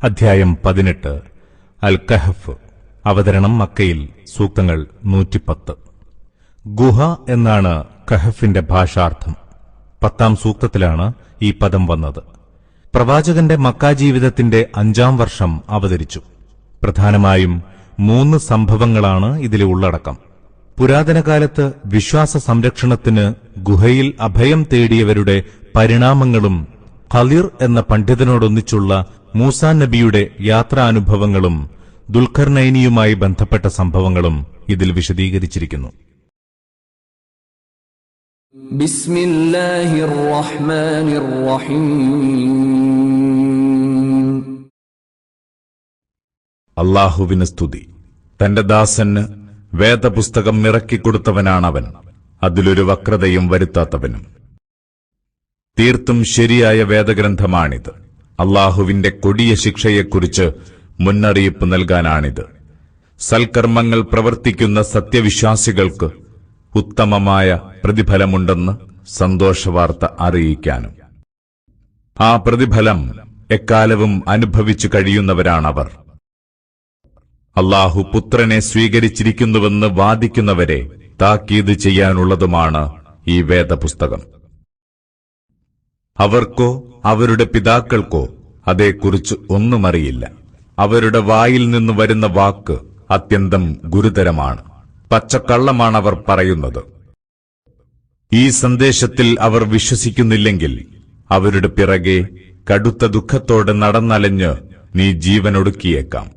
അധ്യായം 18 അൽ കഹഫ്. അവതരണം മക്കയിൽ. സൂക്തങ്ങൾ 110. ഗുഹ എന്നാണ് കഹഫിന്റെ ഭാഷാർത്ഥം. 10ാം സൂക്തത്തിലാണ് ഈ പദം വന്നത്. പ്രവാചകന്റെ മക്ക ജീവിതത്തിന്റെ 5ാം വർഷം അവതരിച്ചു. പ്രധാനമായും 3 സംഭവങ്ങളാണ് ഇതിലെ ഉള്ളടക്കം. പുരാതനകാലത്ത് വിശ്വാസ സംരക്ഷണത്തിന് ഗുഹയിൽ അഭയം തേടിയവരുടെ പരിണാമങ്ങളും ഖളിർ എന്ന പണ്ഡിതനോടൊന്നിച്ചുള്ള മൂസാ നബിയുടെ യാത്രാനുഭവങ്ങളും ദുൽഖർനൈനിയുമായി ബന്ധപ്പെട്ട സംഭവങ്ങളും ഇതിൽ വിശദീകരിച്ചിരിക്കുന്നു. ബിസ്മില്ലാഹിർ റഹ്മാനിർ റഹീം. അല്ലാഹുവിന് സ്തുതി. തന്റെ ദാസന് വേദപുസ്തകം ഇറക്കിക്കൊടുത്തവനാണവൻ, അതിലൊരു വക്രതയും വരുത്താത്തവനും. തീർത്തും ശരിയായ വേദഗ്രന്ഥമാണിത്. അല്ലാഹുവിന്റെ കൊടിയ ശിക്ഷയെക്കുറിച്ച് മുന്നറിയിപ്പ് നൽകാനാണിത്. സൽക്കർമ്മങ്ങൾ പ്രവർത്തിക്കുന്ന സത്യവിശ്വാസികൾക്ക് ഉത്തമമായ പ്രതിഫലമുണ്ടെന്ന് സന്തോഷവാർത്ത അറിയിക്കാനും. ആ പ്രതിഫലം എക്കാലവും അനുഭവിച്ചു കഴിയുന്നവരാണവർ. അല്ലാഹു പുത്രനെ സ്വീകരിച്ചിരിക്കുന്നുവെന്ന് വാദിക്കുന്നവരെ താക്കീത് ചെയ്യാനുള്ളതുമാണ് ഈ വേദപുസ്തകം. അവർക്കോ അവരുടെ പിതാക്കൾക്കോ അതേക്കുറിച്ച് ഒന്നുമറിയില്ല. അവരുടെ വായിൽ നിന്ന് വരുന്ന വാക്ക് അത്യന്തം ഗുരുതരമാണ്. പച്ചക്കള്ളമാണവർ പറയുന്നത്. ഈ സന്ദേശത്തിൽ അവർ വിശ്വസിക്കുന്നില്ലെങ്കിൽ അവരുടെ പിറകെ കടുത്ത ദുഃഖത്തോടെ നടന്നലഞ്ഞ് നീ ജീവനൊടുക്കിയേക്കാം.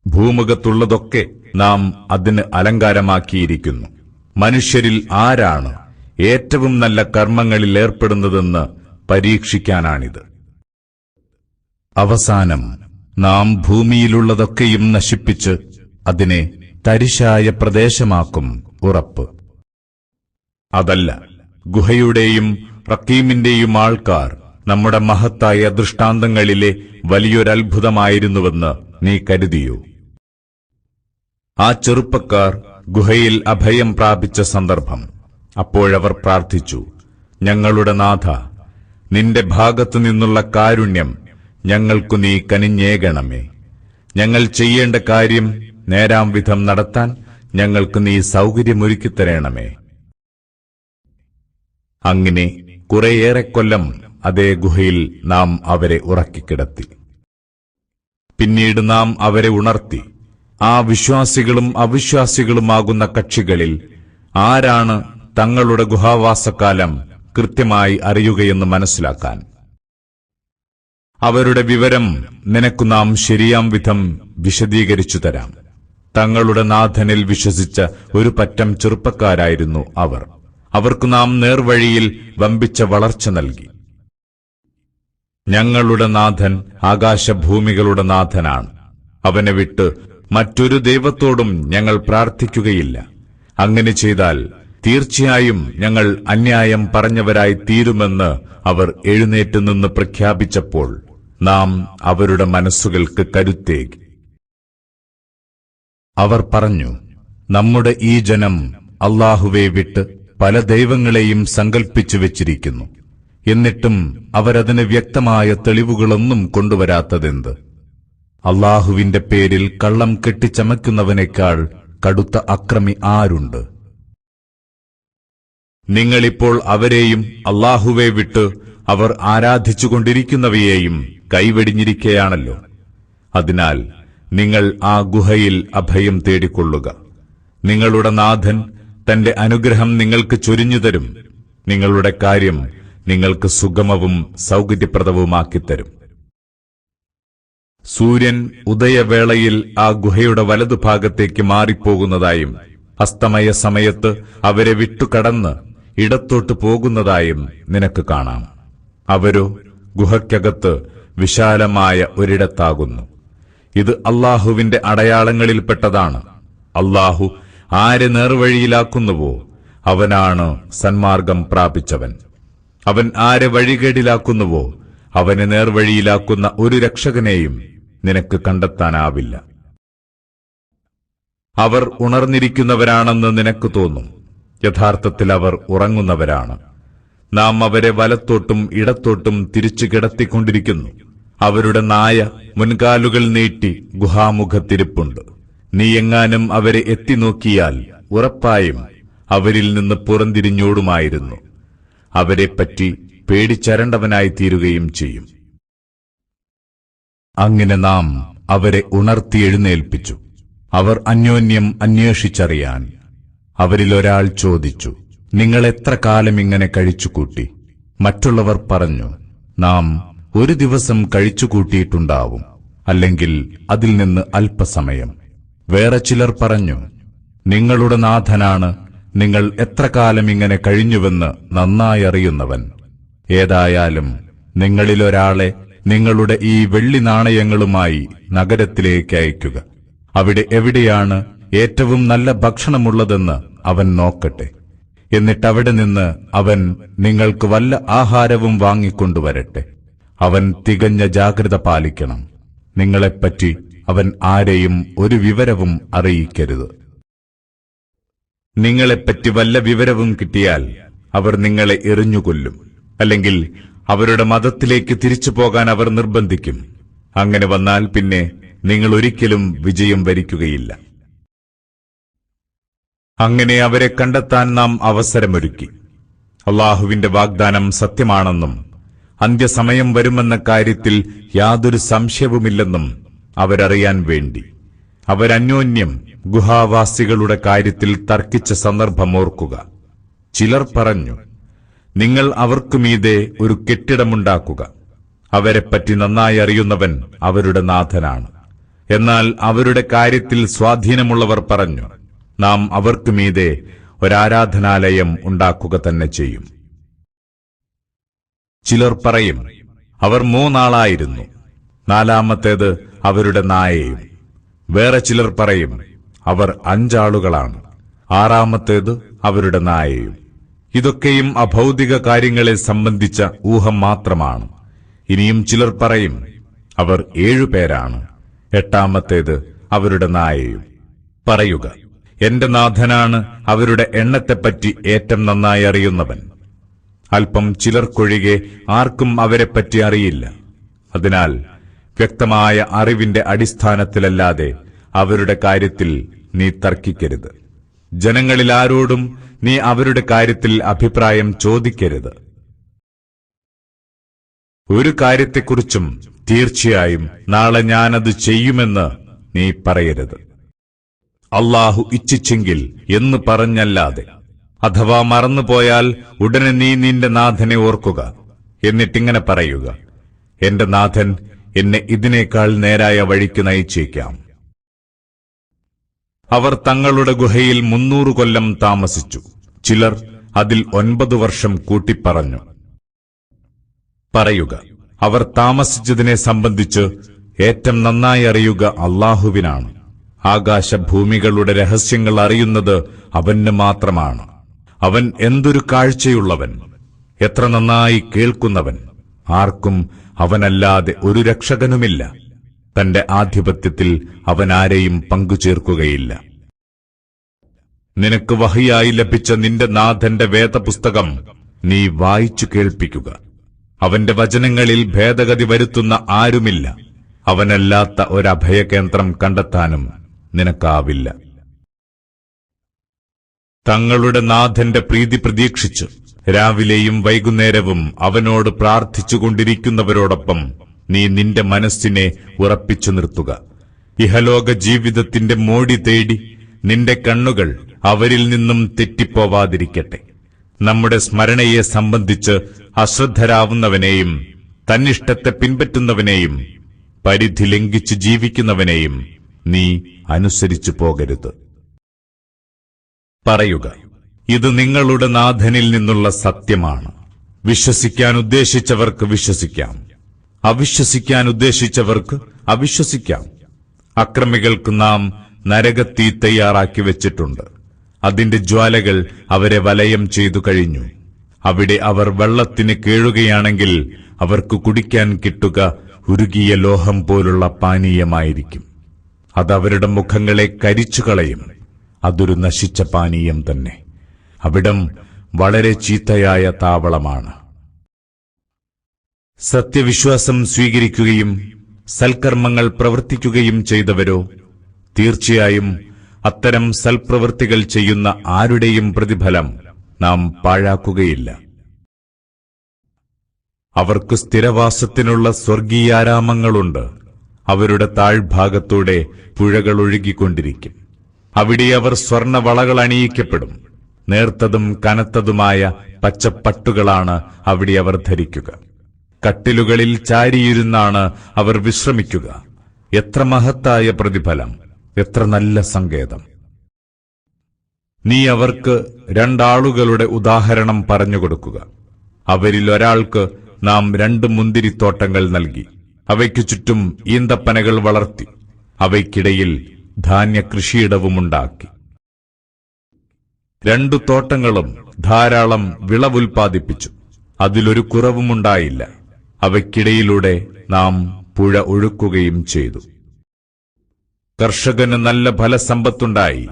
ഭൂമുഖത്തുള്ളതൊക്കെ നാം അതിന് അലങ്കാരമാക്കിയിരിക്കുന്നു. മനുഷ്യരിൽ ആരാണ് ഏറ്റവും നല്ല കർമ്മങ്ങളിൽ ഏർപ്പെടുന്നതെന്ന് പരീക്ഷിക്കാനാണിത്. അവസാനം നാം ഭൂമിയിലുള്ളതൊക്കെയും നശിപ്പിച്ച് അതിനെ തരിശായ പ്രദേശമാക്കും. ഉറപ്പ് അതല്ല, ഗുഹയുടെയും റക്കീമിന്റെയും ആൾക്കാർ നമ്മുടെ മഹത്തായ ദൃഷ്ടാന്തങ്ങളിലെ വലിയൊരത്ഭുതമായിരുന്നുവെന്ന് നീ കരുതിയോ? ആ ചെറുപ്പക്കാർ ഗുഹയിൽ അഭയം പ്രാപിച്ച സന്ദർഭം. അപ്പോഴവർ പ്രാർത്ഥിച്ചു, ഞങ്ങളുടെ നാഥ, നിന്റെ ഭാഗത്തു നിന്നുള്ള കാരുണ്യം ഞങ്ങൾക്കു നീ കനിഞ്ഞേകണമേ. ഞങ്ങൾ ചെയ്യേണ്ട കാര്യം നേരാം വിധം നടത്താൻ ഞങ്ങൾക്ക് നീ സൗകര്യമൊരുക്കിത്തരേണമേ. അങ്ങനെ കുറേയേറെ കൊല്ലം അതേ ഗുഹയിൽ നാം അവരെ ഉറക്കിക്കിടത്തി. പിന്നീട് നാം അവരെ ഉണർത്തി. ആ വിശ്വാസികളും അവിശ്വാസികളുമാകുന്ന കക്ഷികളിൽ ആരാണ് തങ്ങളുടെ ഗുഹാവാസക്കാലം കൃത്യമായി അറിയുകയെന്ന് മനസ്സിലാക്കാൻ. അവരുടെ വിവരം നിനക്കു നാം ശരിയാം വിധം വിശദീകരിച്ചു തരാം. തങ്ങളുടെ നാഥനിൽ വിശ്വസിച്ച ഒരു പറ്റം ചെറുപ്പക്കാരായിരുന്നു അവർ. അവർക്കു നാം നേർവഴിയിൽ വമ്പിച്ച വളർച്ച നൽകി. ഞങ്ങളുടെ നാഥൻ ആകാശഭൂമികളുടെ നാഥനാണ്. അവനെ വിട്ട് മറ്റൊരു ദൈവത്തോടും ഞങ്ങൾ പ്രാർത്ഥിക്കുകയില്ല. അങ്ങനെ ചെയ്താൽ തീർച്ചയായും ഞങ്ങൾ അന്യായം പറഞ്ഞവരായി തീരുമെന്ന് അവർ എഴുന്നേറ്റ് നിന്ന് പ്രഖ്യാപിച്ചപ്പോൾ നാം അവരുടെ മനസ്സുകൾക്ക് കരുത്തേകി. അവർ പറഞ്ഞു, നമ്മുടെ ഈ ജനം അല്ലാഹുവെ വിട്ട് പല ദൈവങ്ങളെയും സങ്കൽപ്പിച്ചു വെച്ചിരിക്കുന്നു. എന്നിട്ടും അവരതിന് വ്യക്തമായ തെളിവുകളൊന്നും കൊണ്ടുവരാത്തതെന്ത്? അല്ലാഹുവിന്റെ പേരിൽ കള്ളം കെട്ടിച്ചമയ്ക്കുന്നവനേക്കാൾ കടുത്ത അക്രമി ആരുണ്ട്? നിങ്ങളിപ്പോൾ അവരെയും അല്ലാഹുവെ വിട്ട് അവർ ആരാധിച്ചുകൊണ്ടിരിക്കുന്നവയെയും കൈവെടിഞ്ഞിരിക്കയാണല്ലോ. അതിനാൽ നിങ്ങൾ ആ ഗുഹയിൽ അഭയം തേടിക്കൊള്ളുക. നിങ്ങളുടെ നാഥൻ തന്റെ അനുഗ്രഹം നിങ്ങൾക്ക് ചൊരിഞ്ഞുതരും. നിങ്ങളുടെ കാര്യം നിങ്ങൾക്ക് സുഗമവും സൗകര്യപ്രദവുമാക്കിത്തരും. സൂര്യൻ ഉദയവേളയിൽ ആ ഗുഹയുടെ വലതുഭാഗത്തേക്ക് മാറിപ്പോകുന്നതായും അസ്തമയ സമയത്ത് അവരെ വിട്ടുകടന്ന് ഇടത്തോട്ട് പോകുന്നതായും നിനക്ക് കാണാം. അവരോ ഗുഹയ്ക്കകത്ത് വിശാലമായ ഒരിടത്താകുന്നു. ഇത് അല്ലാഹുവിന്റെ അടയാളങ്ങളിൽപ്പെട്ടതാണ്. അല്ലാഹു ആരെ നേർവഴിയിലാക്കുന്നുവോ അവനാണ് സന്മാർഗം പ്രാപിച്ചവൻ. അവൻ ആരെ വഴികേടിലാക്കുന്നുവോ അവനെ നേർവഴിയിലാക്കുന്ന ഒരു രക്ഷകനെയും നിനക്ക് കണ്ടെത്താനാവില്ല. അവർ ഉണർന്നിരിക്കുന്നവരാണെന്ന് നിനക്ക് തോന്നും. യഥാർത്ഥത്തിൽ അവർ ഉറങ്ങുന്നവരാണ്. നാം അവരെ വലത്തോട്ടും ഇടത്തോട്ടും തിരിച്ചു കിടത്തിക്കൊണ്ടിരിക്കുന്നു. അവരുടെ നായ മുൻകാലുകൾ നീട്ടി ഗുഹാമുഖത്തിരിപ്പുണ്ട്. നീ എങ്ങാനും അവരെ എത്തിനോക്കിയാൽ ഉറപ്പായും അവരിൽ നിന്ന് പുറംതിരിഞ്ഞോടുമായിരുന്നു. അവരെപ്പറ്റി പേടിച്ചരണ്ടവനായി തീരുകയും ചെയ്യും. അങ്ങനെ നാം അവരെ ഉണർത്തി എഴുന്നേൽപ്പിച്ചു. അവർ അന്യോന്യം അന്വേഷിച്ചറിയാൻ അവരിലൊരാൾ ചോദിച്ചു, നിങ്ങൾ എത്ര കാലം ഇങ്ങനെ കഴിച്ചുകൂട്ടി? മറ്റുള്ളവർ പറഞ്ഞു, നാം ഒരു ദിവസം കഴിച്ചുകൂട്ടിയിട്ടുണ്ടാവും, അല്ലെങ്കിൽ അതിൽ നിന്ന് അല്പസമയം. വേറെ ചിലർ പറഞ്ഞു, നിങ്ങളുടെ നാഥനാണ് നിങ്ങൾ എത്ര കാലം ഇങ്ങനെ കഴിഞ്ഞുവെന്ന് നന്നായി അറിയുന്നവൻ. ഏതായാലും നിങ്ങളിലൊരാളെ നിങ്ങളുടെ ഈ വെള്ളി നാണയങ്ങളുമായി നഗരത്തിലേക്ക് അയക്കുക. അവിടെ എവിടെയാണ് ഏറ്റവും നല്ല ഭക്ഷണമുള്ളതെന്ന് അവൻ നോക്കട്ടെ. എന്നിട്ടവിടെ നിന്ന് അവൻ നിങ്ങൾക്ക് വല്ല ആഹാരവും വാങ്ങിക്കൊണ്ടുവരട്ടെ. അവൻ തികഞ്ഞ ജാഗ്രത പാലിക്കണം. നിങ്ങളെപ്പറ്റി അവൻ ആരെയും ഒരു വിവരവും അറിയിക്കരുത്. നിങ്ങളെപ്പറ്റി വല്ല വിവരവും കിട്ടിയാൽ അവർ നിങ്ങളെ എറിഞ്ഞുകൊല്ലും, അല്ലെങ്കിൽ അവരുടെ മതത്തിലേക്ക് തിരിച്ചു പോകാൻ അവർ നിർബന്ധിക്കും. അങ്ങനെ വന്നാൽ പിന്നെ നിങ്ങൾ ഒരിക്കലും വിജയം വരിക്കുകയില്ല. അങ്ങനെ അവരെ കണ്ടെത്താൻ നാം അവസരമൊരുക്കി. അല്ലാഹുവിന്റെ വാഗ്ദാനം സത്യമാണെന്നും അന്ത്യസമയം വരുമെന്ന കാര്യത്തിൽ യാതൊരു സംശയവുമില്ലെന്നും അവരറിയാൻ വേണ്ടി അവരന്യോന്യം ഗുഹാവാസികളുടെ കാര്യത്തിൽ തർക്കിച്ച സന്ദർഭമോർക്കുക. ചിലർ പറഞ്ഞു, നിങ്ങൾ അവർക്കുമീതെ ഒരു കെട്ടിടമുണ്ടാക്കുക. അവരെപ്പറ്റി നന്നായി അറിയുന്നവൻ അവരുടെ നാഥനാണ്. എന്നാൽ അവരുടെ കാര്യത്തിൽ സ്വാധീനമുള്ളവർ പറഞ്ഞു, നാം അവർക്കുമീതെ ഒരാരാധനാലയം ഉണ്ടാക്കുക തന്നെ ചെയ്യും. ചിലർ പറയും, അവർ 3 ആളായിരുന്നു, 4ാമത്തേത് അവരുടെ നായയും. വേറെ ചിലർ പറയും, അവർ 5 ആളുകളാണ്, 6ാമത്തേത് അവരുടെ നായയും. ഇതൊക്കെയും അഭൗതിക കാര്യങ്ങളെ സംബന്ധിച്ച ഊഹം മാത്രമാണ്. ഇനിയും ചിലർ പറയും, അവർ 7 പേരാണ്, 8ാമത്തേത് അവരുടെ നായയും. പറയുക, എന്റെ നാഥനാണ് അവരുടെ എണ്ണത്തെപ്പറ്റി ഏറ്റവും നന്നായി അറിയുന്നവൻ. അല്പം ചിലർക്കൊഴികെ ആർക്കും അവരെപ്പറ്റി അറിയില്ല. അതിനാൽ വ്യക്തമായ അറിവിന്റെ അടിസ്ഥാനത്തിലല്ലാതെ അവരുടെ കാര്യത്തിൽ നീ തർക്കിക്കരുത്. ജനങ്ങളിൽ ആരോടും നീ അവരുടെ കാര്യത്തിൽ അഭിപ്രായം ചോദിക്കരുത്. ഒരു കാര്യത്തെക്കുറിച്ചും തീർച്ചയായും നാളെ ഞാനത് ചെയ്യുമെന്ന് നീ പറയരുത്. അല്ലാഹു ഇച്ഛിച്ചെങ്കിൽ എന്ന് പറഞ്ഞല്ലാതെ. അഥവാ മറന്നുപോയാൽ ഉടനെ നീ നിന്റെ നാഥനെ ഓർക്കുക. എന്നിട്ടിങ്ങനെ പറയുക, എന്റെ നാഥൻ എന്നെ ഇതിനേക്കാൾ നേരായ വഴിക്ക് നയിച്ചേക്കാം. അവർ തങ്ങളുടെ ഗുഹയിൽ 300 കൊല്ലം താമസിച്ചു. ചിലർ അതിൽ 9 വർഷം കൂട്ടിപ്പറഞ്ഞു. പറയുക, അവർ താമസിച്ചതിനെ സംബന്ധിച്ച് ഏറ്റവും നന്നായി അറിയുക അല്ലാഹുവിനാണ്. ആകാശഭൂമികളുടെ രഹസ്യങ്ങൾ അറിയുന്നത് അവന് മാത്രമാണ്. അവൻ എന്തൊരു കാഴ്ചയുള്ളവൻ, എത്ര നന്നായി കേൾക്കുന്നവൻ. ആർക്കും അവനല്ലാതെ ഒരു രക്ഷകനുമില്ല. തന്റെ ആധിപത്യത്തിൽ അവൻ ആരെയും പങ്കുചേർക്കുകയില്ല. നിനക്ക് വഹിയായി ലഭിച്ച നിന്റെ നാഥന്റെ വേദപുസ്തകം നീ വായിച്ചു കേൾപ്പിക്കുക. അവന്റെ വചനങ്ങളിൽ ഭേദഗതി വരുത്തുന്ന ആരുമില്ല. അവനല്ലാത്ത ഒരഭയകേന്ദ്രം കണ്ടെത്താനും നിനക്കാവില്ല. തങ്ങളുടെ നാഥന്റെ പ്രീതി പ്രതീക്ഷിച്ച് രാവിലെയും വൈകുന്നേരവും അവനോട് പ്രാർത്ഥിച്ചുകൊണ്ടിരിക്കുന്നവരോടൊപ്പം നീ നിന്റെ മനസ്സിനെ ഉറപ്പിച്ചു നിർത്തുക. ഇഹലോക ജീവിതത്തിന്റെ മോടി തേടി നിന്റെ കണ്ണുകൾ അവരിൽ നിന്നും തെറ്റിപ്പോവാതിരിക്കട്ടെ. നമ്മുടെ സ്മരണയെ സംബന്ധിച്ച് അശ്രദ്ധരാവുന്നവനെയും തന്നിഷ്ടത്തെ പിൻപറ്റുന്നവനെയും പരിധി ലംഘിച്ച് ജീവിക്കുന്നവനെയും നീ അനുസരിച്ചു പോകരുത്. പറയുക, ഇത് നിങ്ങളുടെ നാഥനിൽ നിന്നുള്ള സത്യമാണ്. വിശ്വസിക്കാൻ ഉദ്ദേശിച്ചവർക്ക് വിശ്വസിക്കാം, അവിശ്വസിക്കാൻ ഉദ്ദേശിച്ചവർക്ക് അവിശ്വസിക്കാം. അക്രമികൾക്ക് നാം നരകത്തീ തയ്യാറാക്കി വെച്ചിട്ടുണ്ട്. അതിന്റെ ജ്വാലകൾ അവരെ വലയം ചെയ്തു കഴിഞ്ഞു. അവിടെ അവർ വെള്ളത്തിന് കേഴുകയാണെങ്കിൽ അവർക്ക് കുടിക്കാൻ കിട്ടുക ഉരുകിയ ലോഹം പോലുള്ള പാനീയമായിരിക്കും. അതവരുടെ മുഖങ്ങളെ കരിച്ചുകളയും. അതൊരു നശിച്ച പാനീയം തന്നെ. അവിടം വളരെ ചീത്തയായ താവളമാണ്. സത്യവിശ്വാസം സ്വീകരിക്കുകയും സൽക്കർമ്മങ്ങൾ പ്രവർത്തിക്കുകയും ചെയ്തവരോ തീർച്ചയായും അത്തരം സൽപ്രവൃത്തികൾ ചെയ്യുന്ന ആരുടെയും പ്രതിഫലം നാം പാഴാക്കുകയില്ല. അവർക്ക് സ്ഥിരവാസത്തിനുള്ള സ്വർഗീയാരാമങ്ങളുണ്ട്. അവരുടെ താഴ്ഭാഗത്തൂടെ പുഴകൾ ഒഴുകിക്കൊണ്ടിരിക്കും. അവിടെ അവർ സ്വർണവളകൾ അണിയിക്കപ്പെടും. നേർത്തതും കനത്തതുമായ പച്ചപ്പട്ടുകളാണ് അവിടെ അവർ ധരിക്കുക. കട്ടിലുകളിൽ ചാരിയിരുന്നാണ് അവർ വിശ്രമിക്കുക. എത്ര മഹത്തായ പ്രതിഫലം, എത്ര നല്ല സങ്കേതം! നീ അവർക്ക് രണ്ടാളുകളുടെ ഉദാഹരണം പറഞ്ഞുകൊടുക്കുക. അവരിൽ ഒരാൾക്ക് നാം 2 മുന്തിരിത്തോട്ടങ്ങൾ നൽകി. അവയ്ക്കു ചുറ്റും ഈന്തപ്പനകൾ വളർത്തി. അവയ്ക്കിടയിൽ ധാന്യകൃഷിയിടവുമുണ്ടാക്കി. 2 തോട്ടങ്ങളും ധാരാളം വിളവുൽപാദിപ്പിച്ചു. അതിലൊരു കുറവുമുണ്ടായില്ല. അവയ്ക്കിടയിലൂടെ നാം പുഴ ഒഴുക്കുകയും ചെയ്തു. കർഷകന് നല്ല ഫലസമ്പത്തുണ്ടായി.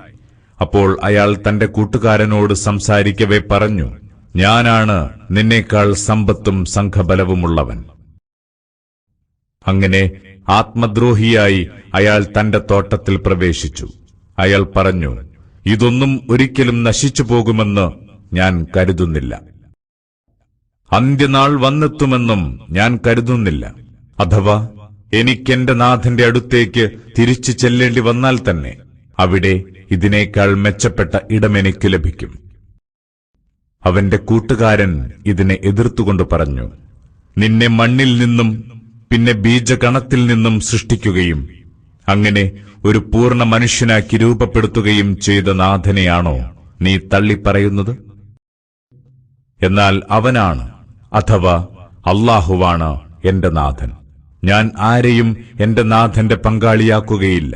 അപ്പോൾ അയാൾ തന്റെ കൂട്ടുകാരനോട് സംസാരിക്കവേ പറഞ്ഞു, ഞാനാണ് നിന്നേക്കാൾ സമ്പത്തും സംഘബലവുമുള്ളവൻ. അങ്ങനെ ആത്മദ്രോഹിയായി അയാൾ തന്റെ തോട്ടത്തിൽ പ്രവേശിച്ചു. അയാൾ പറഞ്ഞു, ഇതൊന്നും ഒരിക്കലും നശിച്ചു പോകുമെന്ന് ഞാൻ കരുതുന്നില്ല. അന്ത്യനാൾ വന്നെത്തുമെന്നും ഞാൻ കരുതുന്നില്ല. അഥവാ എനിക്കെന്റെ നാഥന്റെ അടുത്തേക്ക് തിരിച്ചു ചെല്ലേണ്ടി വന്നാൽ തന്നെ അവിടെ ഇതിനേക്കാൾ മെച്ചപ്പെട്ട ഇടമെനിക്ക് ലഭിക്കും. അവന്റെ കൂട്ടുകാരൻ ഇതിനെ എതിർത്തുകൊണ്ട് പറഞ്ഞു, നിന്നെ മണ്ണിൽ നിന്നും പിന്നെ ബീജകണത്തിൽ നിന്നും സൃഷ്ടിക്കുകയും അങ്ങനെ ഒരു പൂർണ്ണ മനുഷ്യനാക്കി രൂപപ്പെടുത്തുകയും ചെയ്ത നാഥനെയാണോ നീ തള്ളിപ്പറയുന്നത്? എന്നാൽ അവനാണ്, അഥവാ അല്ലാഹുവാണ് എന്റെ നാഥൻ. ഞാൻ ആരെയും എന്റെ നാഥന്റെ പങ്കാളിയാക്കുകയില്ല.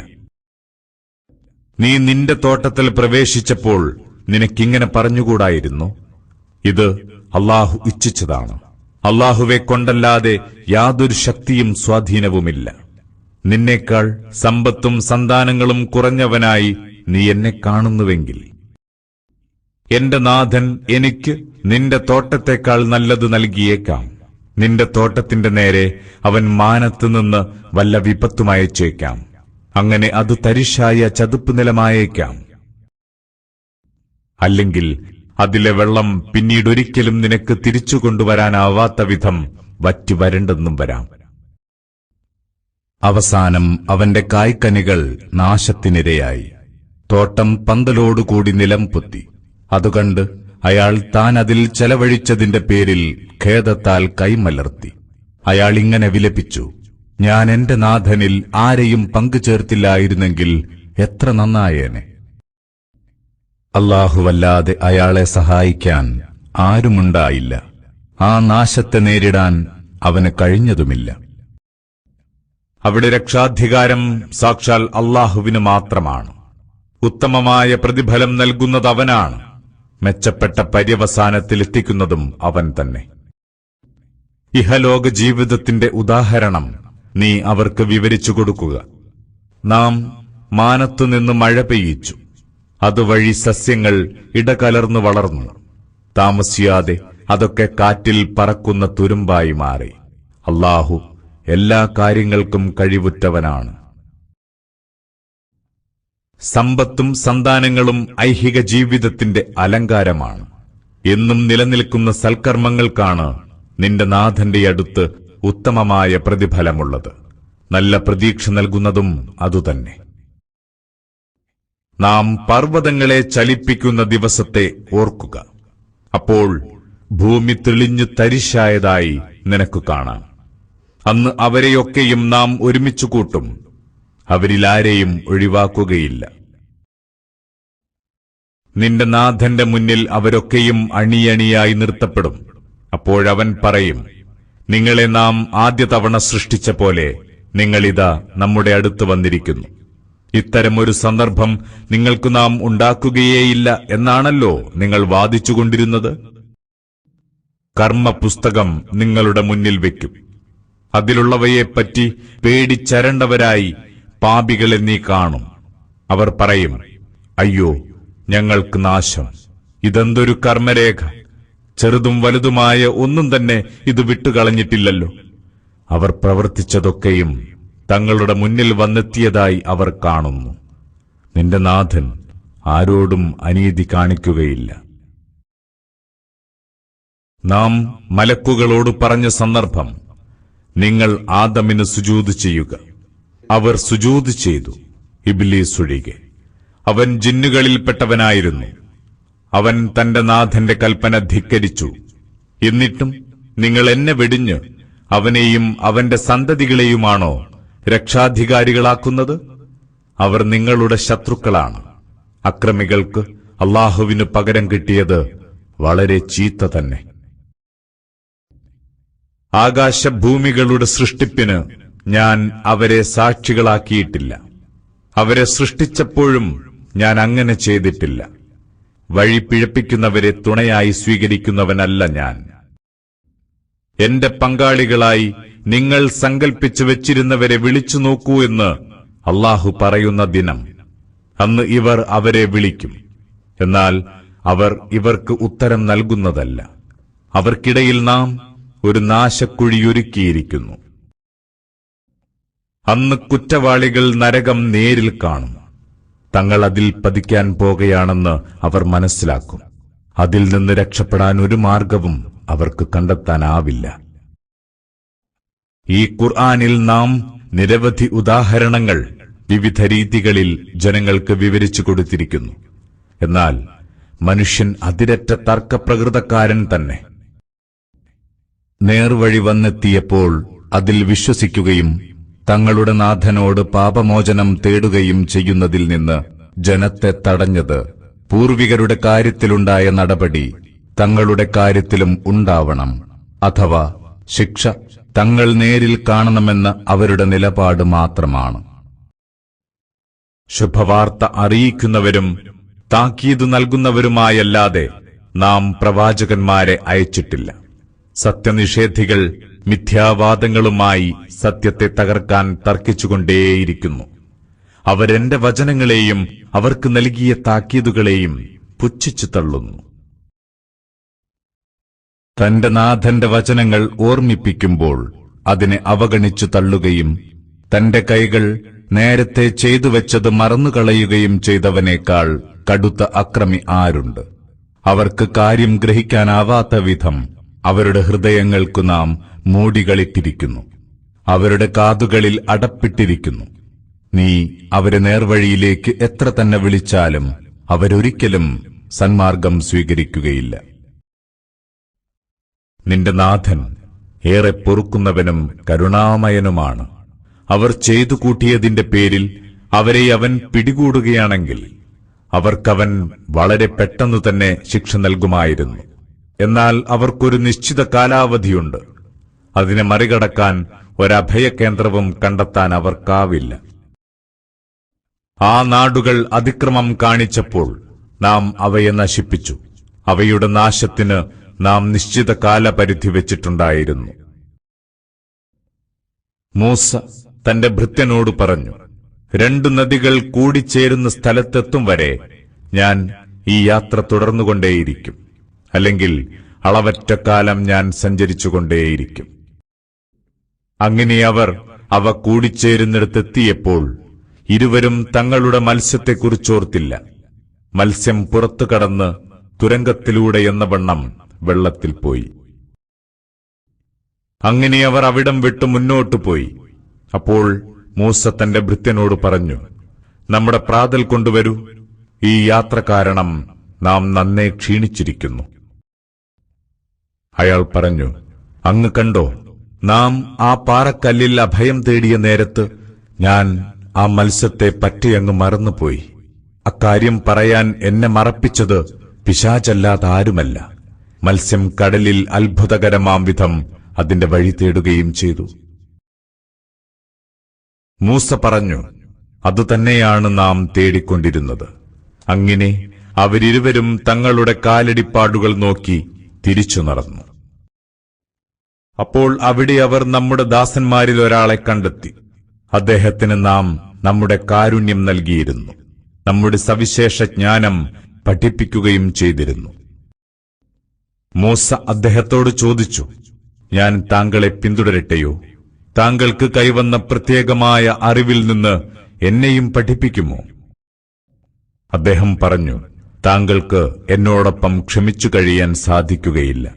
നീ നിന്റെ തോട്ടത്തിൽ പ്രവേശിച്ചപ്പോൾ നിനക്കിങ്ങനെ പറഞ്ഞുകൂടായിരുന്നു, ഇത് അല്ലാഹു ഇച്ഛിച്ചതാണ്. അല്ലാഹുവെ കൊണ്ടല്ലാതെ യാതൊരു ശക്തിയും സ്വാധീനവുമില്ല. നിന്നേക്കാൾ സമ്പത്തും സന്താനങ്ങളും കുറഞ്ഞവനായി നീ എന്നെ കാണുന്നുവെങ്കിൽ എന്റെ നാഥൻ എനിക്ക് നിന്റെ തോട്ടത്തെക്കാൾ നല്ലത് നൽകിയേക്കാം. നിന്റെ തോട്ടത്തിന്റെ നേരെ അവൻ മാനത്തുനിന്ന് വല്ല വിപത്തുമയച്ചേക്കാം. അങ്ങനെ അത് തരിശായ ചതുപ്പ് നിലമായേക്കാം. അല്ലെങ്കിൽ അതിലെ വെള്ളം പിന്നീടൊരിക്കലും നിനക്ക് തിരിച്ചു കൊണ്ടുവരാനാവാത്ത വിധം വറ്റി വരണ്ടെന്നും വരാം. അവസാനം അവന്റെ കായ്ക്കനികൾ നാശത്തിനിരയായി. തോട്ടം പന്തലോടുകൂടി നിലം പൊത്തി. അതുകണ്ട് അയാൾ താൻ അതിൽ ചെലവഴിച്ചതിന്റെ പേരിൽ ഖേദത്താൽ കൈമലർത്തി. അയാൾ ഇങ്ങനെ വിലപിച്ചു, ഞാൻ എന്റെ നാഥനിൽ ആരെയും പങ്കുചേർത്തില്ലായിരുന്നെങ്കിൽ എത്ര നന്നായേനെ. അല്ലാഹുവല്ലാതെ അയാളെ സഹായിക്കാൻ ആരുമുണ്ടായില്ല. ആ നാശത്തെ നേരിടാൻ അവന് കഴിഞ്ഞതുമില്ല. അവിടെ രക്ഷാധികാരം സാക്ഷാൽ അല്ലാഹുവിന് മാത്രമാണ്. ഉത്തമമായ പ്രതിഫലം നൽകുന്നത് അവനാണ്. മെച്ചപ്പെട്ട പര്യവസാനത്തിലെത്തിക്കുന്നതും അവൻ തന്നെ. ഇഹലോക ജീവിതത്തിന്റെ ഉദാഹരണം നീ അവർക്ക് വിവരിച്ചു കൊടുക്കുക. നാം മാനത്തുനിന്ന് മഴ പെയ്യിച്ചു. അതുവഴി സസ്യങ്ങൾ ഇടകലർന്നു വളർന്നു. താമസിയാതെ അതൊക്കെ കാറ്റിൽ പറക്കുന്ന തുരുമ്പായി മാറി. അല്ലാഹു എല്ലാ കാര്യങ്ങൾക്കും കഴിവുറ്റവനാണ്. സമ്പത്തും സന്താനങ്ങളും ഐഹിക ജീവിതത്തിന്റെ അലങ്കാരമാണ്. എന്നും നിലനിൽക്കുന്ന സൽക്കർമ്മങ്ങൾക്കാണ് നിന്റെ നാഥന്റെ അടുത്ത് ഉത്തമമായ പ്രതിഫലമുള്ളത്. നല്ല പ്രതീക്ഷ നൽകുന്നതും അതുതന്നെ. നാം പർവ്വതങ്ങളെ ചലിപ്പിക്കുന്ന ദിവസത്തെ ഓർക്കുക. അപ്പോൾ ഭൂമി തെളിഞ്ഞു തരിശായതായി നിനക്ക് കാണാം. അന്ന് അവരെയൊക്കെയും നാം ഒരുമിച്ചു കൂട്ടും. അവരിലാരെയും ഒഴിവാക്കുകയില്ല. നിന്റെ നാഥന്റെ മുന്നിൽ അവരൊക്കെയും അണിയണിയായി നിർത്തപ്പെടും. അപ്പോഴവൻ പറയും, നിങ്ങളെ നാം ആദ്യ തവണ സൃഷ്ടിച്ച പോലെ നിങ്ങളിതാ നമ്മുടെ അടുത്ത് വന്നിരിക്കുന്നു. ഇത്തരമൊരു സന്ദർഭം നിങ്ങൾക്ക് നാം ഉണ്ടാക്കുകയേയില്ല എന്നാണല്ലോ നിങ്ങൾ വാദിച്ചുകൊണ്ടിരുന്നത്. കർമ്മപുസ്തകം നിങ്ങളുടെ മുന്നിൽ വയ്ക്കും. അതിലുള്ളവയെപ്പറ്റി പേടിച്ചരണ്ടവരായി പാപികളെ നീ കാണും. അവർ പറയും, അയ്യോ ഞങ്ങൾക്ക് നാശം, ഇതെന്തൊരു കർമ്മരേഖ! ചെറുതും വലുതുമായ ഒന്നും തന്നെ ഇത് വിട്ടുകളഞ്ഞിട്ടില്ലല്ലോ. അവർ പ്രവർത്തിച്ചതൊക്കെയും തങ്ങളുടെ മുന്നിൽ വന്നെത്തിയതായി അവർ കാണുന്നു. നിന്റെ നാഥൻ ആരോടും അനീതി കാണിക്കുകയില്ല. നാം മലക്കുകളോട് പറഞ്ഞ സന്ദർഭം, നിങ്ങൾ ആദമിന് സുജൂദ് ചെയ്യുക. അവർ സുജൂദ് ചെയ്തു, ഇബ്ലീസ് ഒഴികെ. അവൻ ജിന്നുകളിൽപ്പെട്ടവനായിരുന്നു. അവൻ തന്റെ നാഥന്റെ കൽപ്പന ധിക്കരിച്ചു. എന്നിട്ടും നിങ്ങൾ എന്നെ വെടിഞ്ഞ് അവനെയും അവന്റെ സന്തതികളെയുമാണോ രക്ഷാധികാരികളാക്കുന്നത്? അവർ നിങ്ങളുടെ ശത്രുക്കളാണ്. അക്രമികൾക്ക് അല്ലാഹുവിന് പകരം കിട്ടിയത് വളരെ ചീത്ത തന്നെ. ആകാശഭൂമികളുടെ സൃഷ്ടിപ്പിന് ഞാൻ അവരെ സാക്ഷികളാക്കിയിട്ടില്ല. അവരെ സൃഷ്ടിച്ചപ്പോഴും ഞാൻ അങ്ങനെ ചെയ്തിട്ടില്ല. വഴി പിഴപ്പിക്കുന്നവരെ തുണയായി സ്വീകരിക്കുന്നവനല്ല ഞാൻ. എന്റെ പങ്കാളികളായി നിങ്ങൾ സങ്കൽപ്പിച്ചു വെച്ചിരുന്നവരെ വിളിച്ചു നോക്കൂ എന്ന് അല്ലാഹു പറയുന്ന ദിനം, അന്ന് ഇവർ അവരെ വിളിക്കും. എന്നാൽ അവർ ഇവർക്ക് ഉത്തരം നൽകുന്നതല്ല. അവർക്കിടയിൽ നാം ഒരു നാശക്കുഴിയൊരുക്കിയിരിക്കുന്നു. അന്ന് കുറ്റവാളികൾ നരകം നേരിൽ കാണും. തങ്ങൾ അതിൽ പതിക്കാൻ പോകുകയാണെന്ന് അവർ മനസ്സിലാക്കും. അതിൽ നിന്ന് രക്ഷപ്പെടാൻ ഒരു മാർഗവും അവർക്ക് കണ്ടെത്താനാവില്ല. ഈ ഖുർആനിൽ നാം നിരവധി ഉദാഹരണങ്ങൾ വിവിധ രീതികളിൽ ജനങ്ങൾക്ക് വിവരിച്ചു കൊടുത്തിരിക്കുന്നു. എന്നാൽ മനുഷ്യൻ അതിരറ്റ തർക്കപ്രകൃതക്കാരൻ തന്നെ. നേർവഴി വന്നെത്തിയപ്പോൾ അതിൽ വിശ്വസിക്കുകയും തങ്ങളുടെ നാഥനോട് പാപമോചനം തേടുകയും ചെയ്യുന്നതിൽ നിന്ന് ജനത്തെ തടഞ്ഞത് പൂർവികരുടെ കാര്യത്തിലുണ്ടായ നടപടി തങ്ങളുടെ കാര്യത്തിലും ഉണ്ടാവണം, അഥവാ ശിക്ഷ തങ്ങൾ നേരിൽ കാണണമെന്ന അവരുടെ നിലപാട് മാത്രമാണ്. ശുഭവാർത്ത അറിയിക്കുന്നവരും താക്കീത് നൽകുന്നവരുമായല്ലാതെ നാം പ്രവാചകന്മാരെ അയച്ചിട്ടില്ല. സത്യനിഷേധികൾ മിഥ്യാവാദങ്ങളുമായി സത്യത്തെ തകർക്കാൻ തർക്കിച്ചുകൊണ്ടേയിരിക്കുന്നു. അവരെന്റെ വചനങ്ങളെയും അവർക്ക് നൽകിയ താക്കീതുകളെയും പുച്ഛിച്ചു തള്ളുന്നു. തന്റെ നാഥന്റെ വചനങ്ങൾ ഓർമ്മിപ്പിക്കുമ്പോൾ അതിനെ അവഗണിച്ചു തള്ളുകയും തന്റെ കൈകൾ നേരത്തെ ചെയ്തുവെച്ചത് മറന്നുകളയുകയും ചെയ്തവനേക്കാൾ കടുത്ത അക്രമി ആരുണ്ട്? അവർക്ക് കാര്യം ഗ്രഹിക്കാനാവാത്ത വിധം അവരുടെ ഹൃദയങ്ങൾക്കു നാം മൂടികളിട്ടിരിക്കുന്നു. അവരുടെ കാതുകളിൽ അടപ്പിട്ടിരിക്കുന്നു. നീ അവരെ നേർവഴിയിലേക്ക് എത്ര തന്നെ വിളിച്ചാലും അവരൊരിക്കലും സന്മാർഗം സ്വീകരിക്കുകയില്ല. നിന്റെ നാഥൻ ഏറെ പൊറുക്കുന്നവനും കരുണാമയനുമാണ്. അവർ ചെയ്തു കൂട്ടിയതിന്റെ പേരിൽ അവരെ അവൻ പിടികൂടുകയാണെങ്കിൽ അവർക്കവൻ വളരെ പെട്ടെന്നു തന്നെ ശിക്ഷ നൽകുമായിരുന്നു. എന്നാൽ അവർക്കൊരു നിശ്ചിത കാലാവധിയുണ്ട്. അതിനെ മറികടക്കാൻ ഒരഭയകേന്ദ്രവും കണ്ടെത്താൻ അവർക്കാവില്ല. ആ നാടുകൾ അതിക്രമം കാണിച്ചപ്പോൾ നാം അവയെ നശിപ്പിച്ചു. അവയുടെ നാശത്തിന് നാം നിശ്ചിത കാലപരിധി വെച്ചിട്ടുണ്ടായിരുന്നു. മൂസ തന്റെ ഭൃത്യനോട് പറഞ്ഞു, 2 നദികൾ കൂടിച്ചേരുന്ന സ്ഥലത്തെത്തും വരെ ഞാൻ ഈ യാത്ര തുടർന്നുകൊണ്ടേയിരിക്കും, അല്ലെങ്കിൽ അളവറ്റ കാലം ഞാൻ സഞ്ചരിച്ചുകൊണ്ടേയിരിക്കും. അങ്ങനെ അവർ അവ കൂടിച്ചേരുന്നിടത്തെത്തിയപ്പോൾ ഇരുവരും തങ്ങളുടെ മത്സ്യത്തെക്കുറിച്ചോർത്തില്ല. മത്സ്യം പുറത്തു കടന്ന് തുരങ്കത്തിലൂടെ എന്ന വണ്ണം വെള്ളത്തിൽ പോയി. അങ്ങനെ അവർ അവിടം വിട്ടു മുന്നോട്ടു പോയി. അപ്പോൾ മൂസ തന്റെ ഭൃത്യനോട് പറഞ്ഞു, നമ്മുടെ പ്രാതൽ കൊണ്ടുവരൂ, ഈ യാത്ര കാരണം നാം നന്നേ ക്ഷീണിച്ചിരിക്കുന്നു. അയാൾ പറഞ്ഞു, അങ്ങ് കണ്ടോ, നാം ആ പാറക്കല്ലിൽ അഭയം തേടിയ നേരത്ത് ഞാൻ ആ മത്സ്യത്തെ പറ്റിയങ്ങ് മറന്നുപോയി. അക്കാര്യം പറയാൻ എന്നെ മറപ്പിച്ചത് പിശാചല്ലാതാരുമല്ല. മത്സ്യം കടലിൽ അത്ഭുതകരമാം വിധം അതിന്റെ വഴി തേടുകയും ചെയ്തു. മൂസ പറഞ്ഞു, അതുതന്നെയാണ് നാം തേടിക്കൊണ്ടിരുന്നത്. അങ്ങനെ അവരിരുവരും തങ്ങളുടെ കാലടിപ്പാടുകൾ നോക്കി തിരിച്ചു നടന്നു. അപ്പോൾ അവിടെ അവർ നമ്മുടെ ദാസന്മാരിൽ ഒരാളെ കണ്ടെത്തി. അദ്ദേഹത്തിന് നാം നമ്മുടെ കാരുണ്യം നൽകിയിരുന്നു, നമ്മുടെ സവിശേഷ ജ്ഞാനം പഠിപ്പിക്കുകയും ചെയ്തിരുന്നു. മൂസ അദ്ദേഹത്തോട് ചോദിച്ചു, ഞാൻ താങ്കളെ പിന്തുടരട്ടെയോ? താങ്കൾക്ക് കൈവന്ന പ്രത്യേകമായ അറിവിൽ നിന്ന് എന്നെയും പഠിപ്പിക്കുമോ? അദ്ദേഹം പറഞ്ഞു, താങ്കൾക്ക് എന്നോടൊപ്പം ക്ഷമിച്ചു കഴിയാൻ സാധിക്കുകയില്ല.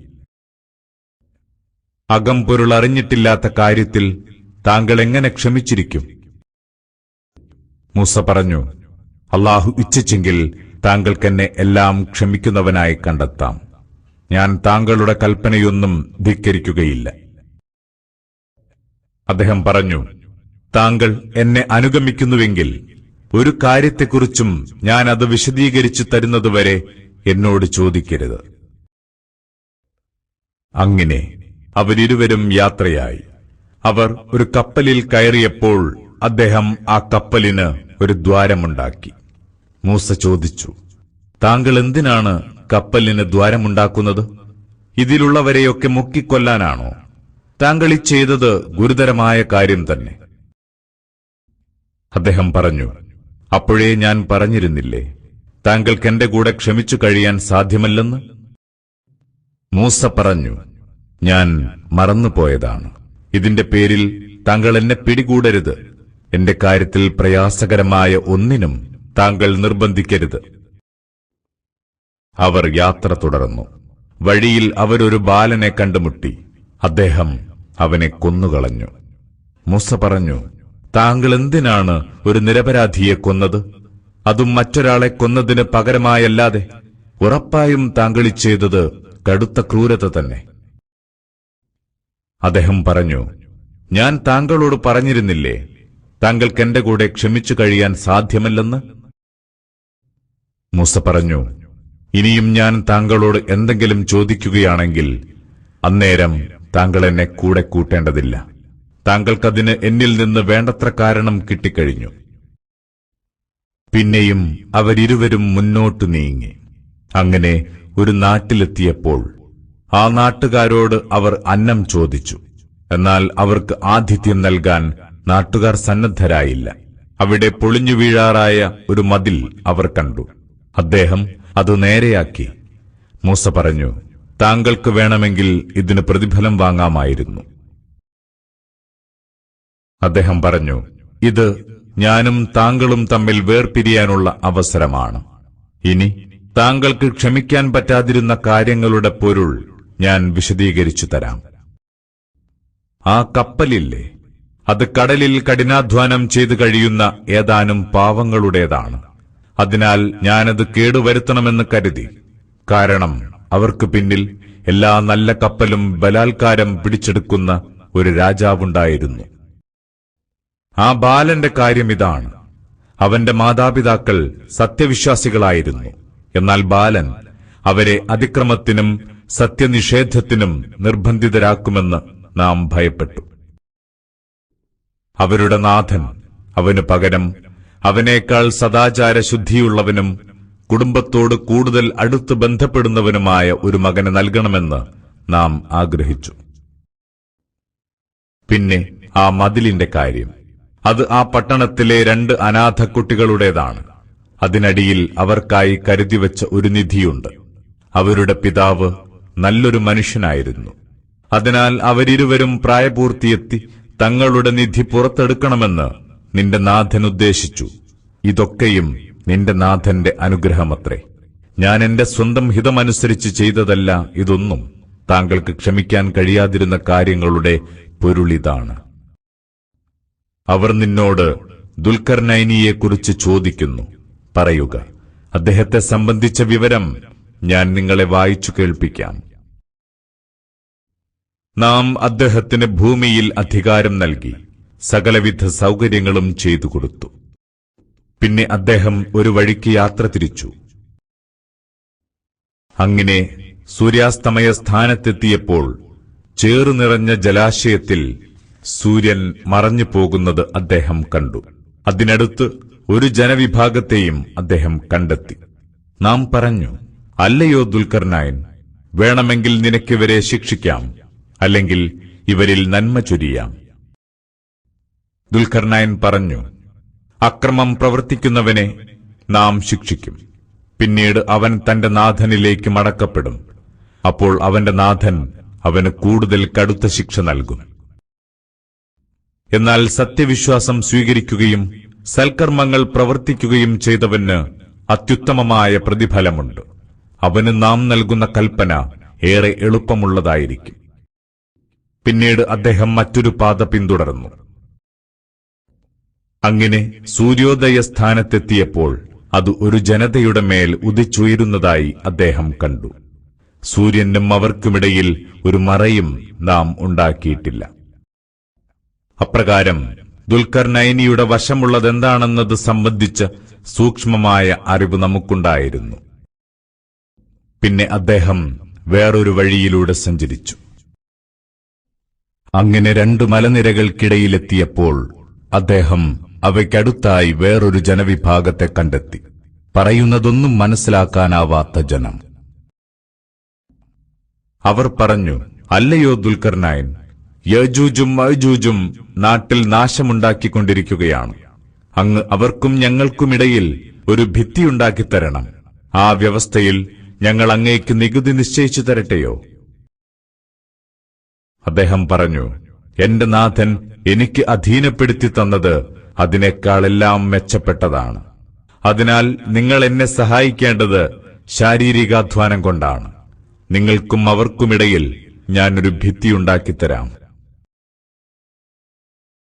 അകംപൊരുൾ അറിഞ്ഞിട്ടില്ലാത്ത കാര്യത്തിൽ താങ്കൾ എങ്ങനെ ക്ഷമിച്ചിരിക്കും? മൂസ പറഞ്ഞു, അല്ലാഹു ഇച്ഛിച്ചെങ്കിൽ താങ്കൾക്കെന്നെ എല്ലാം ക്ഷമിക്കുന്നവനായി കണ്ടെത്താം. ഞാൻ താങ്കളുടെ കൽപ്പനയൊന്നും ധിക്കരിക്കുകയില്ല. അദ്ദേഹം പറഞ്ഞു, താങ്കൾ എന്നെ അനുഗമിക്കുന്നുവെങ്കിൽ ഒരു കാര്യത്തെക്കുറിച്ചും ഞാൻ അത് വിശദീകരിച്ചു തരുന്നതുവരെ എന്നോട് ചോദിക്കരുത്. അങ്ങനെ അവരിരുവരും യാത്രയായി. അവർ ഒരു കപ്പലിൽ കയറിയപ്പോൾ അദ്ദേഹം ആ കപ്പലിന് ഒരു ദ്വാരമുണ്ടാക്കി. മൂസ ചോദിച്ചു, താങ്കൾ എന്തിനാണ് കപ്പലിന് ദ്വാരമുണ്ടാക്കുന്നത്? ഇതിലുള്ളവരെയൊക്കെ മുക്കിക്കൊല്ലാനാണോ? താങ്കൾ ഈ ചെയ്തത് ഗുരുതരമായ കാര്യം തന്നെ. അദ്ദേഹം പറഞ്ഞു, അപ്പോഴേ ഞാൻ പറഞ്ഞിരുന്നില്ലേ, താങ്കൾക്ക് എന്റെ കൂടെ ക്ഷമിച്ചു കഴിയാൻ സാധ്യമല്ലെന്ന്? മൂസ പറഞ്ഞു, ഞാൻ മറന്നുപോയതാണ്. ഇതിന്റെ പേരിൽ താങ്കൾ എന്നെ പിടികൂടരുത്. എന്റെ കാര്യത്തിൽ പ്രയാസകരമായ ഒന്നിനും താങ്കൾ നിർബന്ധിക്കരുത്. അവർ യാത്ര തുടർന്നു. വഴിയിൽ അവരൊരു ബാലനെ കണ്ടുമുട്ടി. അദ്ദേഹം അവനെ കൊന്നുകളഞ്ഞു. മൂസ പറഞ്ഞു, താങ്കൾ എന്തിനാണ് ഒരു നിരപരാധിയെ കൊന്നത്? അതും മറ്റൊരാളെ കൊന്നതിന് പകരമായല്ലാതെ. ഉറപ്പായും താങ്കൾ ചെയ്തത് കടുത്ത ക്രൂരത തന്നെ. അദ്ദേഹം പറഞ്ഞു, ഞാൻ താങ്കളോട് പറഞ്ഞിരുന്നില്ലേ, താങ്കൾക്ക് എന്റെ കൂടെ ക്ഷമിച്ചു കഴിയാൻ സാധ്യമല്ലെന്ന്? മൂസ പറഞ്ഞു, ഇനിയും ഞാൻ താങ്കളോട് എന്തെങ്കിലും ചോദിക്കുകയാണെങ്കിൽ അന്നേരം താങ്കൾ എന്നെ കൂടെ കൂട്ടേണ്ടതില്ല. താങ്കൾക്കതിന് എന്നിൽ നിന്ന് വേണ്ടത്ര കാരണം കിട്ടിക്കഴിഞ്ഞു. പിന്നെയും അവരിരുവരും മുന്നോട്ടു നീങ്ങി. അങ്ങനെ ഒരു നാട്ടിലെത്തിയപ്പോൾ ആ നാട്ടുകാരോട് അവർ അന്നം ചോദിച്ചു. എന്നാൽ അവർക്ക് ആതിഥ്യം നൽകാൻ നാട്ടുകാർ സന്നദ്ധരായില്ല. അവിടെ പൊളിഞ്ഞു വീഴാറായ ഒരു മതിൽ അവർ കണ്ടു. അദ്ദേഹം അത് നേരെയാക്കി. മൂസ പറഞ്ഞു, താങ്കൾക്ക് വേണമെങ്കിൽ ഇതിന് പ്രതിഫലം വാങ്ങാമായിരുന്നു. അദ്ദേഹം പറഞ്ഞു, ഇത് ഞാനും താങ്കളും തമ്മിൽ വേർപിരിയാനുള്ള അവസരമാണ്. ഇനി താങ്കൾക്ക് ക്ഷമിക്കാൻ പറ്റാതിരുന്ന കാര്യങ്ങളുടെ പൊരുൾ ഞാൻ വിശദീകരിച്ചു തരാം. ആ കപ്പലില്ലേ, അത് കടലിൽ കഠിനാധ്വാനം ചെയ്തു കഴിയുന്ന ഏതാനും പാവങ്ങളുടേതാണ്. അതിനാൽ ഞാനത് കേടുവരുത്തണമെന്ന് കരുതി. കാരണം അവർക്ക് പിന്നിൽ എല്ലാ നല്ല കപ്പലും ബലാത്കാരം പിടിച്ചെടുക്കുന്ന ഒരു രാജാവുണ്ടായിരുന്നു. ആ ബാലന്റെ കാര്യം ഇതാണ്. അവന്റെ മാതാപിതാക്കൾ സത്യവിശ്വാസികളായിരുന്നു. എന്നാൽ ബാലൻ അവരെ അതിക്രമത്തിനും സത്യനിഷേധത്തിനും നിർബന്ധിതരാക്കുമെന്ന് നാം ഭയപ്പെട്ടു. അവരുടെ നാഥൻ അവനു പകരം അവനേക്കാൾ സദാചാരശുദ്ധിയുള്ളവനും കുടുംബത്തോട് കൂടുതൽ അടുത്ത് ബന്ധപ്പെടുന്നവനുമായ ഒരു മകന് നൽകണമെന്ന് നാം ആഗ്രഹിച്ചു. പിന്നെ ആ മതിലിന്റെ കാര്യം, അത് ആ പട്ടണത്തിലെ 2 അനാഥ കുട്ടികളുടേതാണ്. അതിനടിയിൽ അവർക്കായി കരുതിവെച്ച ഒരു നിധിയുണ്ട്. അവരുടെ പിതാവ് നല്ലൊരു മനുഷ്യനായിരുന്നു. അതിനാൽ അവരിരുവരും പ്രായപൂർത്തിയെത്തി തങ്ങളുടെ നിധി പുറത്തെടുക്കണമെന്ന് നിന്റെ നാഥൻ ഉദ്ദേശിച്ചു. ഇതൊക്കെയും നിന്റെ നാഥന്റെ അനുഗ്രഹമത്രേ. ഞാൻ എന്റെ സ്വന്തം ഹിതമനുസരിച്ച് ചെയ്തതല്ല ഇതൊന്നും. താങ്കൾക്ക് ക്ഷമിക്കാൻ കഴിയാതിരുന്ന കാര്യങ്ങളുടെ പൊരുളിതാണ്. അവർ നിന്നോട് ദുൽഖർനൈനിയെക്കുറിച്ച് ചോദിക്കുന്നു. പറയുക, അദ്ദേഹത്തെ സംബന്ധിച്ച വിവരം ഞാൻ നിങ്ങളെ വായിച്ചു കേൾപ്പിക്കാം. നാം അദ്ദേഹത്തിന് ഭൂമിയിൽ അധികാരം നൽകി, സകലവിധ സൗകര്യങ്ങളും ചെയ്തു കൊടുത്തു. പിന്നെ അദ്ദേഹം ഒരു വഴിക്ക് യാത്ര തിരിച്ചു. അങ്ങനെ സൂര്യാസ്തമയ സ്ഥാനത്തെത്തിയപ്പോൾ ചേറുനിറഞ്ഞ ജലാശയത്തിൽ സൂര്യൻ മറഞ്ഞു പോകുന്നത് അദ്ദേഹം കണ്ടു. അതിനടുത്ത് ഒരു ജനവിഭാഗത്തെയും അദ്ദേഹം കണ്ടെത്തി. നാം പറഞ്ഞു, അല്ലയോ ദുൽഖർനൈൻ, വേണമെങ്കിൽ നിനക്കിവരെ ശിക്ഷിക്കാം, അല്ലെങ്കിൽ ഇവരിൽ നന്മ ചൊരിയാം. ദുൽഖർനൈൻ പറഞ്ഞു, അക്രമം പ്രവർത്തിക്കുന്നവനെ നാം ശിക്ഷിക്കും. പിന്നീട് അവൻ തന്റെ നാഥനിലേക്ക് മടക്കപ്പെടും. അപ്പോൾ അവന്റെ നാഥൻ അവന് കൂടുതൽ കടുത്ത ശിക്ഷ നൽകും. എന്നാൽ സത്യവിശ്വാസം സ്വീകരിക്കുകയും സൽക്കർമ്മങ്ങൾ പ്രവർത്തിക്കുകയും ചെയ്തവന് അത്യുത്തമമായ പ്രതിഫലമുണ്ട്. അവന് നാം നൽകുന്ന കൽപ്പന ഏറെ എളുപ്പമുള്ളതായിരിക്കും. പിന്നീട് അദ്ദേഹം മറ്റൊരു പാത പിന്തുടർന്നു. അങ്ങനെ സൂര്യോദയ സ്ഥാനത്തെത്തിയപ്പോൾ അത് ഒരു ജനതയുടെ മേൽ ഉദിച്ചുയരുന്നതായി അദ്ദേഹം കണ്ടു. സൂര്യനും അവർക്കുമിടയിൽ ഒരു മറയും നാം ഉണ്ടാക്കിയിട്ടില്ല. അപ്രകാരം ദുൽഖർനൈനിയുടെ വശമുള്ളതെന്താണെന്നത് സംബന്ധിച്ച സൂക്ഷ്മമായ അറിവ് നമുക്കുണ്ടായിരുന്നു. പിന്നെ അദ്ദേഹം വേറൊരു വഴിയിലൂടെ സഞ്ചരിച്ചു. അങ്ങനെ 2 മലനിരകൾക്കിടയിലെത്തിയപ്പോൾ അദ്ദേഹം അവയ്ക്കടുത്തായി വേറൊരു ജനവിഭാഗത്തെ കണ്ടെത്തി. പറയുന്നതൊന്നും മനസ്സിലാക്കാനാവാത്ത ജനം. അവർ പറഞ്ഞു, അല്ലയോ ദുൽഖർനൈൻ, യജൂജും മഅജൂജും നാട്ടിൽ നാശമുണ്ടാക്കിക്കൊണ്ടിരിക്കുകയാണ്. അങ്ങ് അവർക്കും ഞങ്ങൾക്കുമിടയിൽ ഒരു ഭിത്തിയുണ്ടാക്കിത്തരണം. ആ വ്യവസ്ഥയിൽ ഞങ്ങൾ അങ്ങേക്ക് നികുതി നിശ്ചയിച്ചു തരട്ടെയോ? അദ്ദേഹം പറഞ്ഞു, എന്റെ നാഥൻ എനിക്ക് അധീനപ്പെടുത്തി തന്നത് അതിനേക്കാളെല്ലാം മെച്ചപ്പെട്ടതാണ്. അതിനാൽ നിങ്ങൾ എന്നെ സഹായിക്കേണ്ടത് ശാരീരികാധ്വാനം കൊണ്ടാണ്. നിങ്ങൾക്കും അവർക്കുമിടയിൽ ഞാനൊരു ഭിത്തിയുണ്ടാക്കിത്തരാം.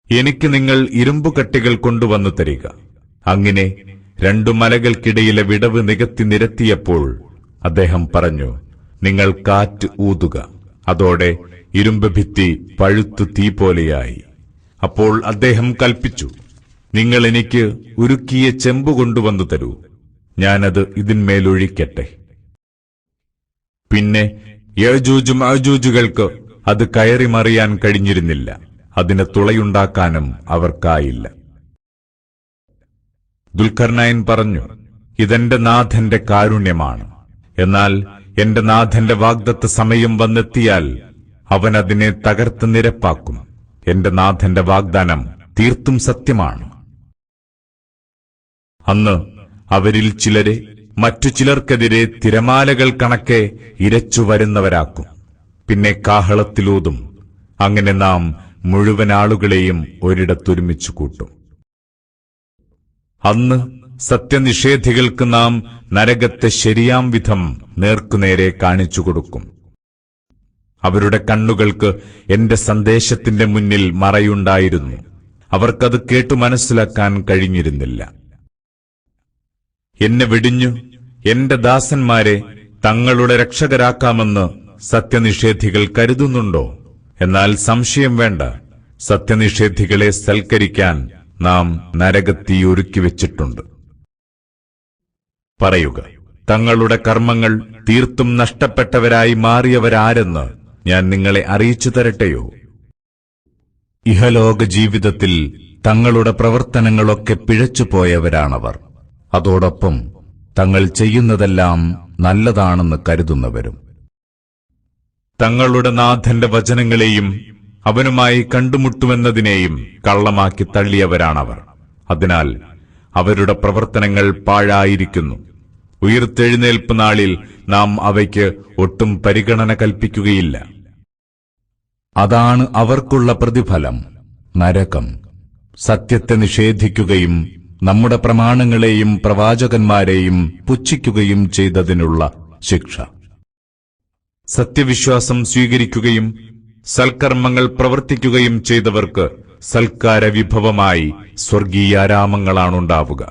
എനിക്ക് നിങ്ങൾ ഇരുമ്പുകട്ടികൾ കൊണ്ടുവന്നു തരിക. അങ്ങനെ 2 മലകൾക്കിടയിലെ വിടവ് നികത്തി നിരത്തിയപ്പോൾ അദ്ദേഹം പറഞ്ഞു, നിങ്ങൾ കാറ്റ് ഊതുക. അതോടെ ഇരുമ്പ് ഭിത്തി പഴുത്തു തീ പോലെയായി. അപ്പോൾ അദ്ദേഹം കൽപ്പിച്ചു, നിങ്ങൾ എനിക്ക് ഉരുക്കിയ ചെമ്പ് കൊണ്ടുവന്നു തരൂ. ഞാനത് ഇതിന്മേലൊഴിക്കട്ടെ. പിന്നെ യജൂജും മഅജൂജുകൾക്ക് അത് കയറിമറിയാൻ കഴിഞ്ഞിരുന്നില്ല. അതിന് തുളയുണ്ടാക്കാനും അവർക്കായില്ല. ദുൽഖർനൈൻ പറഞ്ഞു, ഇതെന്റെ നാഥന്റെ കാരുണ്യമാണ്. എന്നാൽ എന്റെ നാഥന്റെ വാഗ്ദത്ത സമയം വന്നെത്തിയാൽ അവൻ അതിനെ തകർത്ത് നിരപ്പാക്കും. എന്റെ നാഥന്റെ വാഗ്ദാനം തീർത്തും സത്യമാണ്. അന്ന് അവരിൽ ചിലരെ മറ്റു ചിലർക്കെതിരെ തിരമാലകൾ കണക്കെ ഇരച്ചു വരുന്നവരാക്കും. പിന്നെ കാഹളത്തിലൂതും. അങ്ങനെ നാം മുഴുവൻ ആളുകളെയും ഒരിടത്തൊരുമിച്ചു കൂട്ടും. അന്ന് സത്യനിഷേധികൾക്ക് നാം നരകത്തെ ശരിയാം വിധം നേർക്കുനേരെ കാണിച്ചു കൊടുക്കും. അവരുടെ കണ്ണുകൾക്ക് എന്റെ സന്ദേശത്തിന്റെ മുന്നിൽ മറയുണ്ടായിരുന്നു. അവർക്കത് കേട്ടു മനസ്സിലാക്കാൻ കഴിഞ്ഞിരുന്നില്ല. എന്നെ വെടിഞ്ഞു എന്റെ ദാസന്മാരെ തങ്ങളുടെ രക്ഷകരാക്കാമെന്ന് സത്യനിഷേധികൾ കരുതുന്നുണ്ടോ? എന്നാൽ സംശയം വേണ്ട. സത്യനിഷേധികളെ സൽക്കരിക്കാൻ നാം നരകത്തീ ഒരുക്കിവെച്ചിട്ടുണ്ട്. പറയുക, തങ്ങളുടെ കർമ്മങ്ങൾ തീർത്തും നഷ്ടപ്പെട്ടവരായി മാറിയവരാരെന്ന് ഞാൻ നിങ്ങളെ അറിയിച്ചു തരട്ടെയോ? ഇഹലോക ജീവിതത്തിൽ തങ്ങളുടെ പ്രവർത്തനങ്ങളൊക്കെ പിഴച്ചുപോയവരാണവർ. അതോടൊപ്പം തങ്ങൾ ചെയ്യുന്നതെല്ലാം നല്ലതാണെന്ന് കരുതുന്നവരും. തങ്ങളുടെ നാഥന്റെ വചനങ്ങളെയും അവനുമായി കണ്ടുമുട്ടുമെന്നതിനെയും കള്ളമാക്കി തള്ളിയവരാണവർ. അതിനാൽ അവരുടെ പ്രവർത്തനങ്ങൾ പാഴായിരിക്കുന്നു. ഉയിർത്തെഴുന്നേൽപ്പ് നാളിൽ നാം അവയ്ക്ക് ഒട്ടും പരിഗണന കൽപ്പിക്കുകയില്ല. അതാണ് അവർക്കുള്ള പ്രതിഫലം, നരകം. സത്യത്തെ നിഷേധിക്കുകയും നമ്മുടെ പ്രമാണങ്ങളെയും പ്രവാചകന്മാരെയും പുച്ഛിക്കുകയും ചെയ്തതിനുള്ള ശിക്ഷ. സത്യവിശ്വാസം സ്വീകരിക്കുകയും സൽക്കർമ്മങ്ങൾ പ്രവർത്തിക്കുകയും ചെയ്തവർക്ക് സൽക്കാര വിഭവമായി സ്വർഗീയാരാമങ്ങളാണുണ്ടാവുക.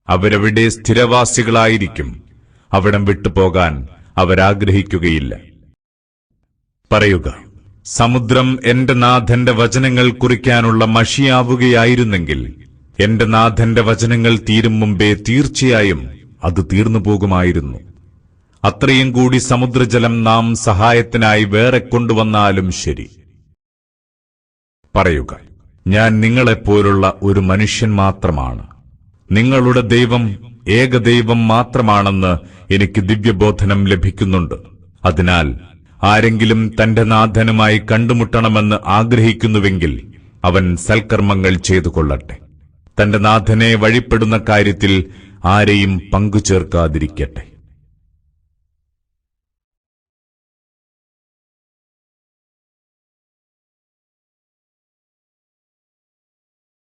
അവരവിടെ സ്ഥിരവാസികളായിരിക്കും. അവിടം വിട്ടുപോകാൻ അവരാഗ്രഹിക്കുകയില്ല. പറയുക, സമുദ്രം എന്റെ നാഥന്റെ വചനങ്ങൾ കുറിക്കാനുള്ള മഷിയാവുകയായിരുന്നെങ്കിൽ എന്റെ നാഥന്റെ വചനങ്ങൾ തീരും മുമ്പേ തീർച്ചയായും അത് തീർന്നുപോകുമായിരുന്നു. അത്രയും കൂടി സമുദ്രജലം നാം സഹായത്തിനായി വേറെ കൊണ്ടുവന്നാലും ശരി. പറയുക, ഞാൻ നിങ്ങളെപ്പോലുള്ള ഒരു മനുഷ്യൻ മാത്രമാണ്. നിങ്ങളുടെ ദൈവം ഏകദൈവം മാത്രമാണെന്ന് എനിക്ക് ദിവ്യബോധനം ലഭിക്കുന്നുണ്ട്. അതിനാൽ ആരെങ്കിലും തന്റെ നാഥനുമായി കണ്ടുമുട്ടണമെന്ന് ആഗ്രഹിക്കുന്നുവെങ്കിൽ അവൻ സൽക്കർമ്മങ്ങൾ ചെയ്തുകൊള്ളട്ടെ. തന്റെ നാഥനെ വഴിപ്പെടുന്ന കാര്യത്തിൽ ആരെയും പങ്കുചേർക്കാതിരിക്കട്ടെ.